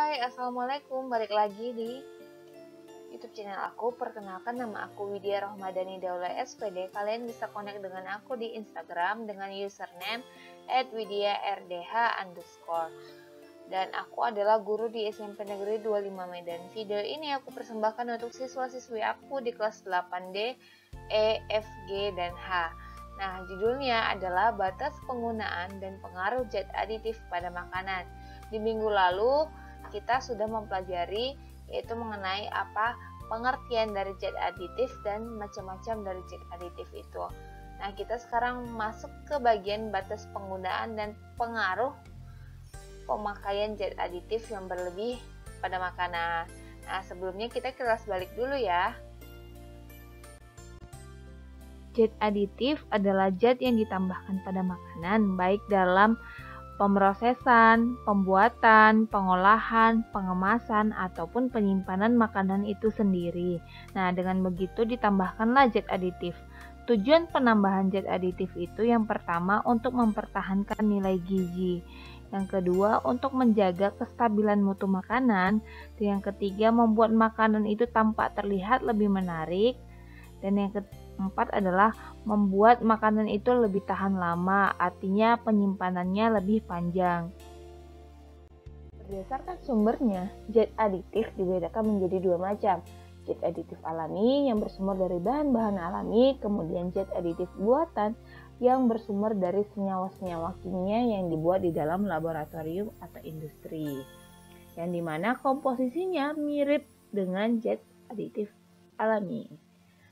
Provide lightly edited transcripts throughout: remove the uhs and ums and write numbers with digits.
Hai, Assalamualaikum. Balik lagi di YouTube channel aku. Perkenalkan, nama aku Widya Rohmadani Daula SPD. Kalian bisa connect dengan aku di Instagram dengan username @widyardh_. Dan aku adalah guru di SMP Negeri 25 Medan. Video ini aku persembahkan untuk siswa-siswi aku di kelas 8D, E, F, G, dan H. Nah, judulnya adalah batas penggunaan dan pengaruh zat aditif pada makanan. Di minggu lalu kita sudah mempelajari yaitu mengenai apa pengertian dari zat aditif dan macam-macam dari zat aditif itu. Nah, kita sekarang masuk ke bagian batas penggunaan dan pengaruh pemakaian zat aditif yang berlebih pada makanan. Nah, sebelumnya kita kilas balik dulu ya. Zat aditif adalah zat yang ditambahkan pada makanan baik dalam pemrosesan, pembuatan, pengolahan, pengemasan, ataupun penyimpanan makanan itu sendiri. Nah, dengan begitu ditambahkanlah zat aditif. Tujuan penambahan zat aditif itu yang pertama untuk mempertahankan nilai gizi, yang kedua untuk menjaga kestabilan mutu makanan, dan yang ketiga membuat makanan itu tampak terlihat lebih menarik, dan yang keempat adalah membuat makanan itu lebih tahan lama, artinya penyimpanannya lebih panjang. Berdasarkan sumbernya, zat aditif dibedakan menjadi dua macam. Zat aditif alami yang bersumber dari bahan-bahan alami, kemudian zat aditif buatan yang bersumber dari senyawa-senyawa kimia yang dibuat di dalam laboratorium atau industri, yang dimana komposisinya mirip dengan zat aditif alami.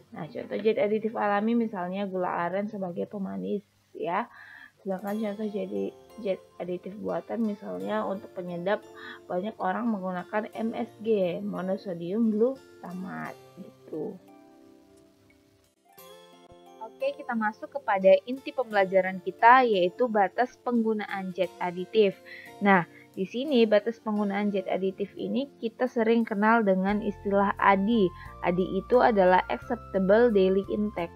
Nah, contoh zat aditif alami misalnya gula aren sebagai pemanis ya. Sedangkan contoh zat aditif buatan misalnya untuk penyedap banyak orang menggunakan MSG, monosodium glutamat gitu. Oke, kita masuk kepada inti pembelajaran kita yaitu batas penggunaan zat aditif. Nah, di sini batas penggunaan zat aditif ini kita sering kenal dengan istilah ADI. ADI itu adalah acceptable daily intake.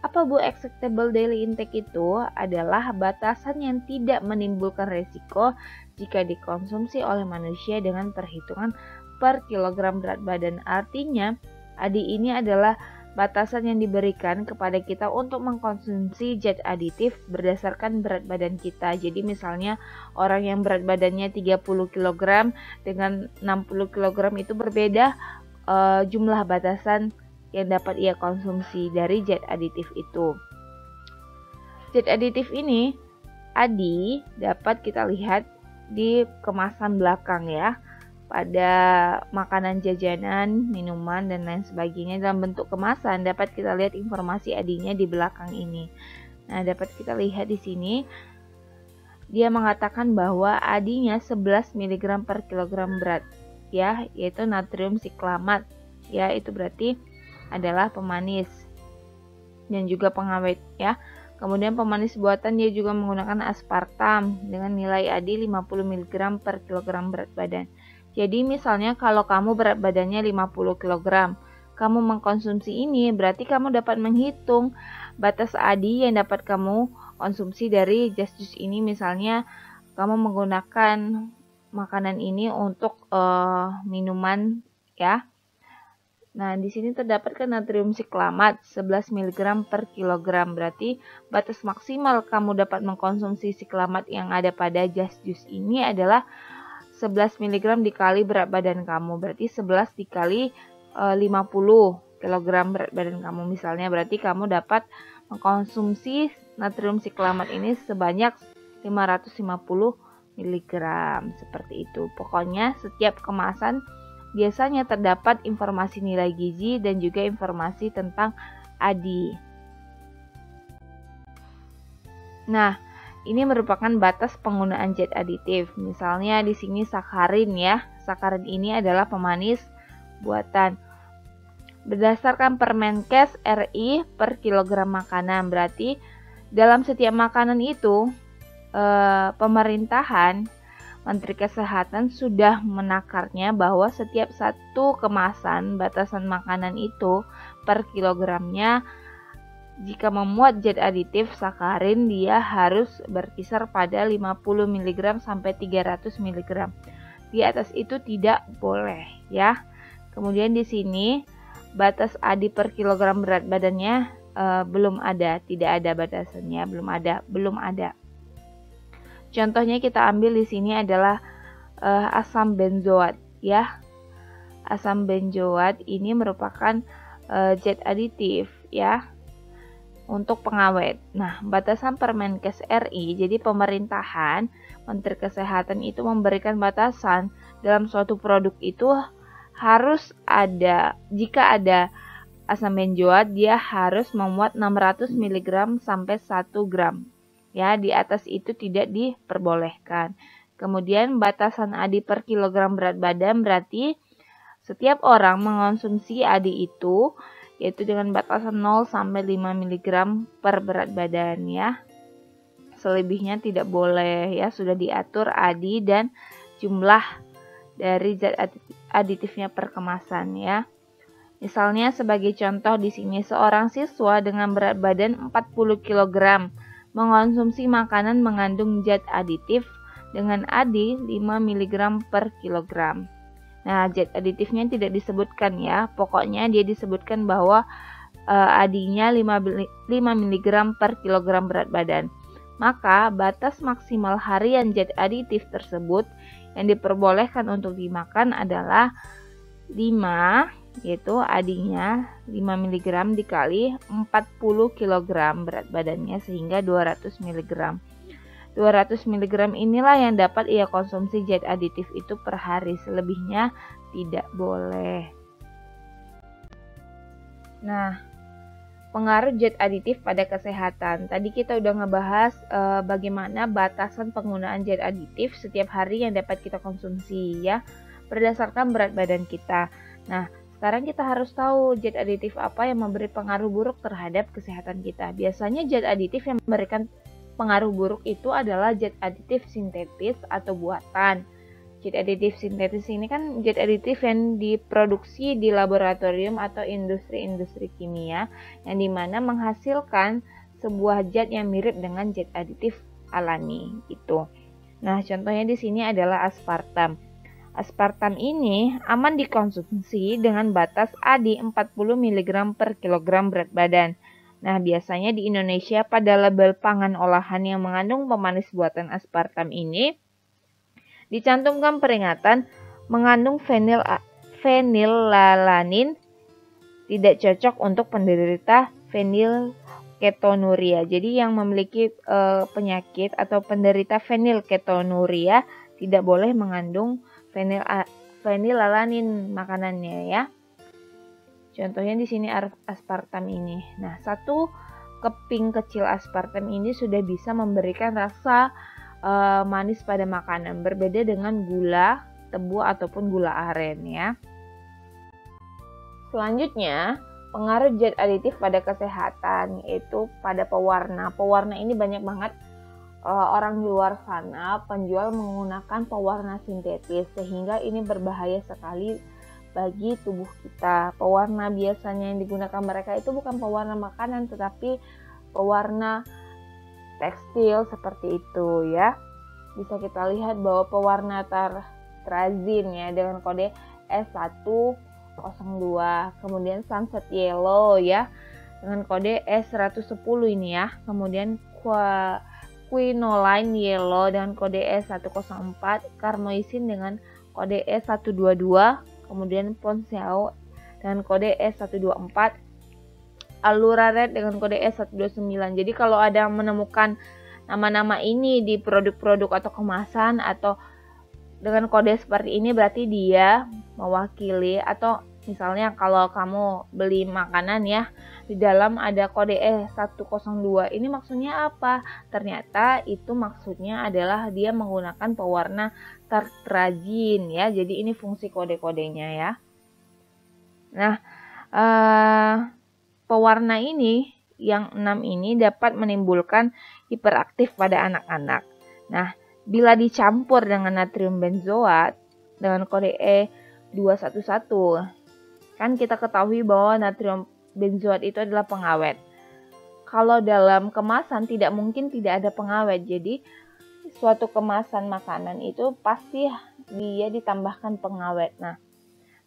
Apa Bu acceptable daily intake itu? Adalah batasan yang tidak menimbulkan resiko jika dikonsumsi oleh manusia dengan perhitungan per kilogram berat badan. Artinya, ADI ini adalah batasan yang diberikan kepada kita untuk mengkonsumsi zat aditif berdasarkan berat badan kita. Jadi misalnya orang yang berat badannya 30 kg dengan 60 kg itu berbeda jumlah batasan yang dapat ia konsumsi dari zat aditif itu. Zat aditif ini ADI dapat kita lihat di kemasan belakang ya. Pada makanan jajanan, minuman, dan lain sebagainya dalam bentuk kemasan dapat kita lihat informasi ADI-nya di belakang ini. Nah, dapat kita lihat di sini dia mengatakan bahwa ADI-nya 11 mg per kilogram berat ya, yaitu natrium siklamat ya, itu berarti adalah pemanis dan juga pengawet ya. Kemudian pemanis buatan dia juga menggunakan aspartam dengan nilai ADI 50 mg per kilogram berat badan. Jadi misalnya kalau kamu berat badannya 50 kg, kamu mengkonsumsi ini berarti kamu dapat menghitung batas ADI yang dapat kamu konsumsi dari just juice ini. Misalnya kamu menggunakan makanan ini untuk minuman ya. Nah, di sini terdapat natrium siklamat 11 mg per kilogram. Berarti batas maksimal kamu dapat mengkonsumsi siklamat yang ada pada just juice ini adalah 11 mg dikali berat badan kamu, berarti 11 dikali 50 kg berat badan kamu misalnya, berarti kamu dapat mengkonsumsi natrium siklamat ini sebanyak 550 mg seperti itu. Pokoknya setiap kemasan biasanya terdapat informasi nilai gizi dan juga informasi tentang ADI. Nah, ini merupakan batas penggunaan zat aditif. Misalnya di sini sakarin ya. Sakarin ini adalah pemanis buatan. Berdasarkan Permenkes RI per kilogram makanan, berarti dalam setiap makanan itu pemerintahan Menteri Kesehatan sudah menakarnya bahwa setiap satu kemasan batasan makanan itu per kilogramnya jika memuat zat aditif sakarin dia harus berkisar pada 50 mg sampai 300 mg. di atas itu tidak boleh ya. Kemudian di sini batas ADI per kilogram berat badannya belum ada, tidak ada batasannya, belum ada. Contohnya kita ambil di sini adalah asam benzoat ya. Asam benzoat ini merupakan zat aditif ya untuk pengawet. Nah, batasan Permenkes RI, jadi pemerintahan, Menteri Kesehatan itu memberikan batasan dalam suatu produk itu harus ada, jika ada asam benzoat dia harus memuat 600 mg sampai 1 gram. Ya, di atas itu tidak diperbolehkan. Kemudian batasan ADI per kilogram berat badan berarti setiap orang mengonsumsi ADI itu yaitu dengan batasan 0 sampai 5 mg per berat badan ya. Selebihnya tidak boleh ya, sudah diatur ADI dan jumlah dari zat aditifnya per kemasan ya. Misalnya sebagai contoh di sini seorang siswa dengan berat badan 40 kg mengonsumsi makanan mengandung zat aditif dengan ADI 5 mg per kilogram. Nah, zat aditifnya tidak disebutkan ya, pokoknya dia disebutkan bahwa ADI-nya 5 mg per kilogram berat badan. Maka batas maksimal harian zat aditif tersebut yang diperbolehkan untuk dimakan adalah 5, yaitu ADI-nya 5 mg dikali 40 kg berat badannya sehingga 200 mg. 200 mg inilah yang dapat ia konsumsi zat aditif itu per hari, selebihnya tidak boleh. Nah, pengaruh zat aditif pada kesehatan. Tadi kita udah ngebahas bagaimana batasan penggunaan zat aditif setiap hari yang dapat kita konsumsi ya, berdasarkan berat badan kita. Nah, sekarang kita harus tahu zat aditif apa yang memberi pengaruh buruk terhadap kesehatan kita. Biasanya zat aditif yang memberikan pengaruh buruk itu adalah zat aditif sintetis atau buatan. Zat aditif sintetis ini kan zat aditif yang diproduksi di laboratorium atau industri-industri kimia yang dimana menghasilkan sebuah zat yang mirip dengan zat aditif alami itu. Nah, contohnya di sini adalah aspartam. Aspartam ini aman dikonsumsi dengan batas ADI 40 mg per kilogram berat badan. Nah, biasanya di Indonesia pada label pangan olahan yang mengandung pemanis buatan aspartam ini dicantumkan peringatan mengandung fenilalanin, tidak cocok untuk penderita fenilketonuria. Jadi yang memiliki penyakit atau penderita fenilketonuria tidak boleh mengandung fenilalanin makanannya ya. Contohnya di sini aspartam ini. Nah, 1 keping kecil aspartam ini sudah bisa memberikan rasa manis pada makanan, berbeda dengan gula tebu ataupun gula aren ya. Selanjutnya, pengaruh zat aditif pada kesehatan yaitu pada pewarna. Pewarna ini banyak banget orang di luar sana penjual menggunakan pewarna sintetis sehingga ini berbahaya sekali bagi tubuh kita. Pewarna biasanya yang digunakan mereka itu bukan pewarna makanan tetapi pewarna tekstil seperti itu ya. Bisa kita lihat bahwa pewarna tertrazin ya dengan kode S102, kemudian sunset yellow ya dengan kode S110 ini ya. Kemudian quinoline yellow dengan kode S104, carmoisin dengan kode S122, kemudian Ponseau dengan kode S124, Allura Red dengan kode S129. Jadi kalau ada menemukan nama-nama ini di produk-produk atau kemasan atau dengan kode seperti ini berarti dia mewakili, atau misalnya kalau kamu beli makanan ya di dalam ada kode E102, ini maksudnya apa? Ternyata itu maksudnya adalah dia menggunakan pewarna tertrajin ya. Jadi ini fungsi kode-kodenya ya. Nah, pewarna ini yang 6 ini dapat menimbulkan hiperaktif pada anak-anak. Nah, bila dicampur dengan natrium benzoat dengan kode E211, kan kita ketahui bahwa natrium benzoat itu adalah pengawet. Kalau dalam kemasan tidak mungkin tidak ada pengawet. Jadi suatu kemasan makanan itu pasti dia ditambahkan pengawet. Nah,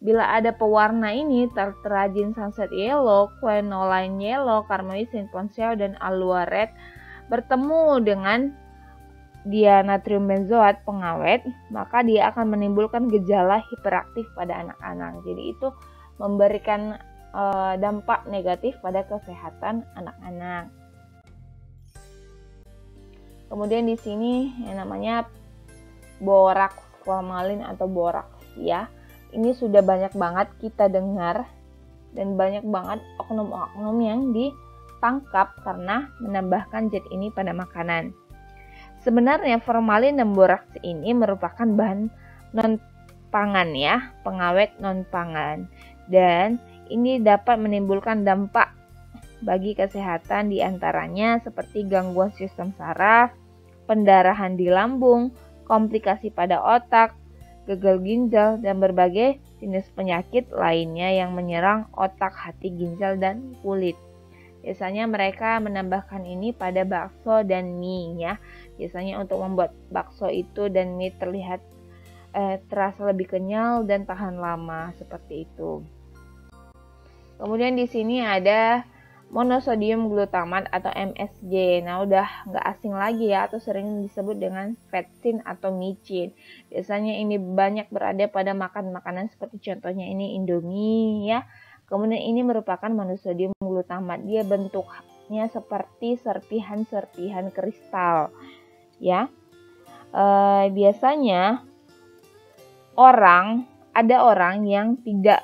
bila ada pewarna ini, tartrazine sunset yellow, quinoline yellow, carmethine ponceau, dan allua red bertemu dengan dianatrium benzoat pengawet, maka dia akan menimbulkan gejala hiperaktif pada anak-anak. Jadi itu memberikan dampak negatif pada kesehatan anak-anak. Kemudian di sini yang namanya boraks formalin atau boraks ya. Ini sudah banyak banget kita dengar dan banyak banget oknum-oknum yang ditangkap karena menambahkan zat ini pada makanan. Sebenarnya formalin dan boraks ini merupakan bahan non-pangan ya, pengawet non-pangan. Dan ini dapat menimbulkan dampak bagi kesehatan diantaranya seperti gangguan sistem saraf, pendarahan di lambung, komplikasi pada otak, gagal ginjal, dan berbagai jenis penyakit lainnya yang menyerang otak, hati, ginjal, dan kulit. Biasanya mereka menambahkan ini pada bakso dan mie ya. Biasanya untuk membuat bakso itu dan mie terlihat terasa lebih kenyal dan tahan lama seperti itu. Kemudian di sini ada monosodium glutamat atau MSG. Nah, udah nggak asing lagi ya, atau sering disebut dengan vetsin atau micin. Biasanya ini banyak berada pada makanan seperti contohnya ini Indomie ya. Kemudian ini merupakan monosodium glutamat. Dia bentuknya seperti serpihan-serpihan kristal ya. Biasanya ada orang yang tidak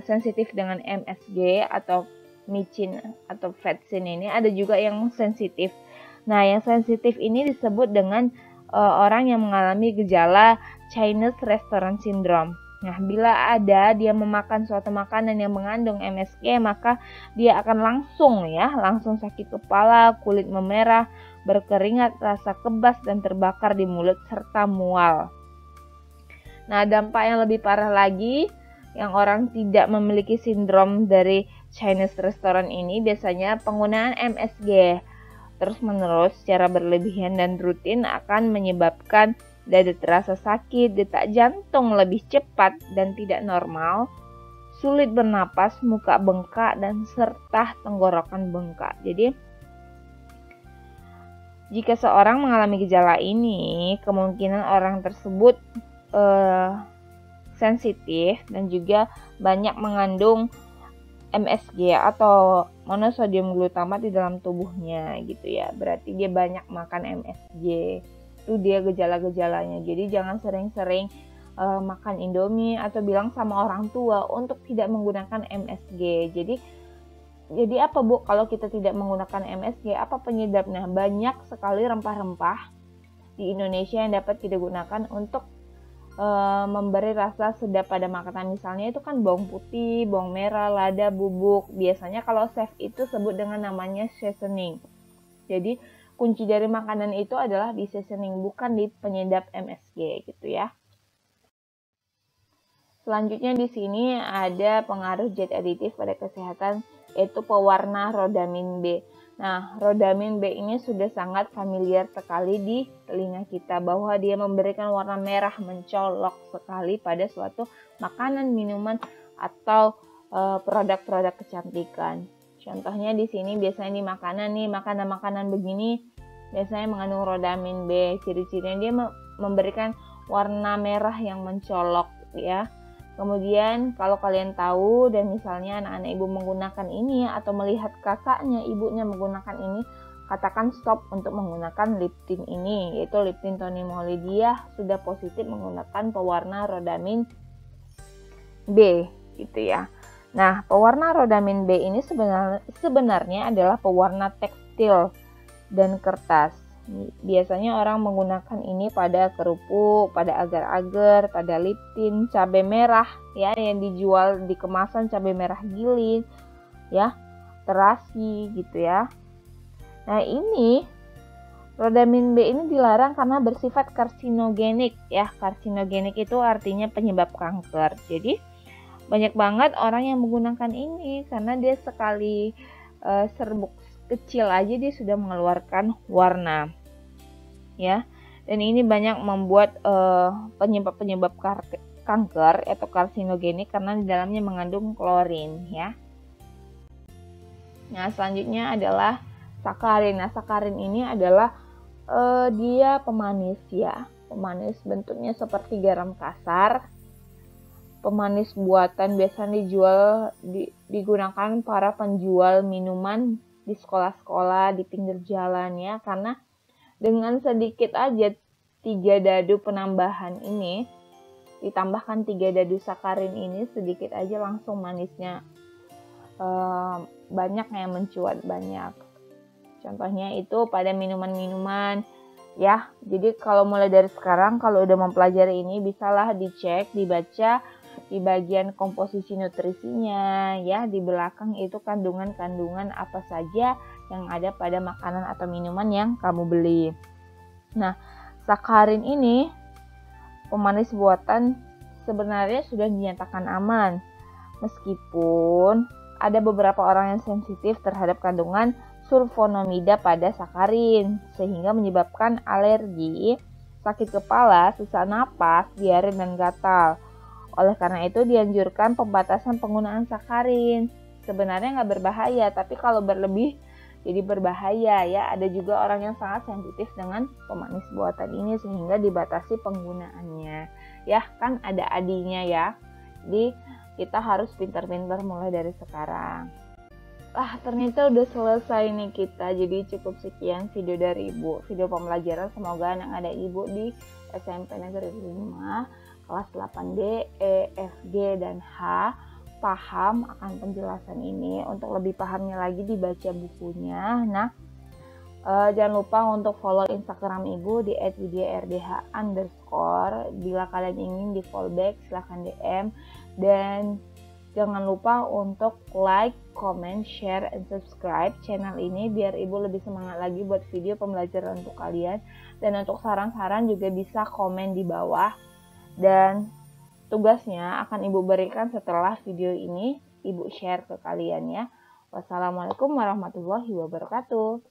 sensitif dengan MSG atau micin atau vetsin ini, ada juga yang sensitif. Nah, yang sensitif ini disebut dengan orang yang mengalami gejala Chinese Restaurant Syndrome. Nah, bila dia memakan suatu makanan yang mengandung MSG, maka dia akan langsung sakit kepala, kulit memerah, berkeringat, rasa kebas dan terbakar di mulut serta mual. Nah, dampak yang lebih parah lagi, yang orang tidak memiliki sindrom dari Chinese restaurant ini biasanya penggunaan MSG terus-menerus secara berlebihan dan rutin akan menyebabkan dada terasa sakit, detak jantung lebih cepat dan tidak normal, sulit bernapas, muka bengkak, dan serta tenggorokan bengkak. Jadi, jika seorang mengalami gejala ini, kemungkinan orang tersebut sensitif dan juga banyak mengandung MSG atau monosodium glutamat di dalam tubuhnya gitu ya. Berarti dia banyak makan MSG. Itu dia gejala-gejalanya. Jadi jangan sering-sering makan Indomie atau bilang sama orang tua untuk tidak menggunakan MSG. Jadi apa Bu kalau kita tidak menggunakan MSG? Apa penyebabnya? Banyak sekali rempah-rempah di Indonesia yang dapat kita gunakan untuk memberi rasa sedap pada makanan. Misalnya itu kan bawang putih, bawang merah, lada, bubuk. Biasanya kalau chef itu sebut dengan namanya seasoning. Jadi kunci dari makanan itu adalah di seasoning, bukan di penyedap MSG gitu ya. Selanjutnya di sini ada pengaruh zat aditif pada kesehatan, yaitu pewarna rodamin B. Nah, rodamin B ini sudah sangat familiar sekali di telinga kita bahwa dia memberikan warna merah mencolok sekali pada suatu makanan, minuman, atau produk-produk kecantikan. Contohnya di sini biasanya di makanan begini biasanya mengandung rodamin B. Ciri-cirinya dia memberikan warna merah yang mencolok ya. Kemudian kalau kalian tahu dan misalnya anak-anak ibu menggunakan ini atau melihat kakaknya ibunya menggunakan ini, katakan stop untuk menggunakan lip tint ini, yaitu lip tint Tony Moly. Dia sudah positif menggunakan pewarna rodamin B gitu ya. Nah, pewarna rodamin B ini sebenarnya adalah pewarna tekstil dan kertas. Biasanya orang menggunakan ini pada kerupuk, pada agar-agar, pada lip tint, cabai merah ya yang dijual di kemasan cabai merah giling ya, terasi gitu ya. Nah, ini rodamin B ini dilarang karena bersifat karsinogenik ya. Karsinogenik itu artinya penyebab kanker. Jadi banyak banget orang yang menggunakan ini karena dia sekali serbuk kecil aja dia sudah mengeluarkan warna ya. dan ini banyak membuat penyebab-penyebab kanker atau karsinogenik karena di dalamnya mengandung klorin ya. Nah, selanjutnya adalah sakarin. Nah, sakarin ini adalah dia pemanis ya. Pemanis bentuknya seperti garam kasar. Pemanis buatan biasanya digunakan para penjual minuman di sekolah-sekolah, di pinggir jalan ya, karena dengan sedikit aja 3 dadu penambahan ini, ditambahkan 3 dadu sakarin ini, sedikit aja langsung manisnya banyak yang mencuat banyak. Contohnya itu pada minuman-minuman ya. Jadi kalau mulai dari sekarang kalau udah mempelajari ini bisalah dicek, dibaca di bagian komposisi nutrisinya ya, di belakang itu kandungan-kandungan apa saja yang ada pada makanan atau minuman yang kamu beli. Nah, sakarin ini pemanis buatan sebenarnya sudah dinyatakan aman, meskipun ada beberapa orang yang sensitif terhadap kandungan sulfonomida pada sakarin sehingga menyebabkan alergi, sakit kepala, sesak napas, diare dan gatal. Oleh karena itu dianjurkan pembatasan penggunaan sakarin. Sebenarnya nggak berbahaya, tapi kalau berlebih jadi berbahaya ya. Ada juga orang yang sangat sensitif dengan pemanis buatan ini sehingga dibatasi penggunaannya. Ya kan ada adinya ya. Jadi kita harus pintar-pintar mulai dari sekarang. Ternyata udah selesai nih kita. Jadi cukup sekian video dari Ibu. Video pembelajaran, semoga anak ada Ibu di SMP Negeri 5 kelas 8D, E, F, G, dan H paham akan penjelasan ini. Untuk lebih pahamnya lagi dibaca bukunya. Nah, jangan lupa untuk follow Instagram Ibu di @widyardh_. Bila kalian ingin di follow back silahkan DM, dan jangan lupa untuk like, comment, share, and subscribe channel ini biar Ibu lebih semangat lagi buat video pembelajaran untuk kalian. Dan untuk saran-saran juga bisa komen di bawah. Dan tugasnya akan Ibu berikan setelah video ini Ibu share ke kalian ya. Wassalamualaikum warahmatullahi wabarakatuh.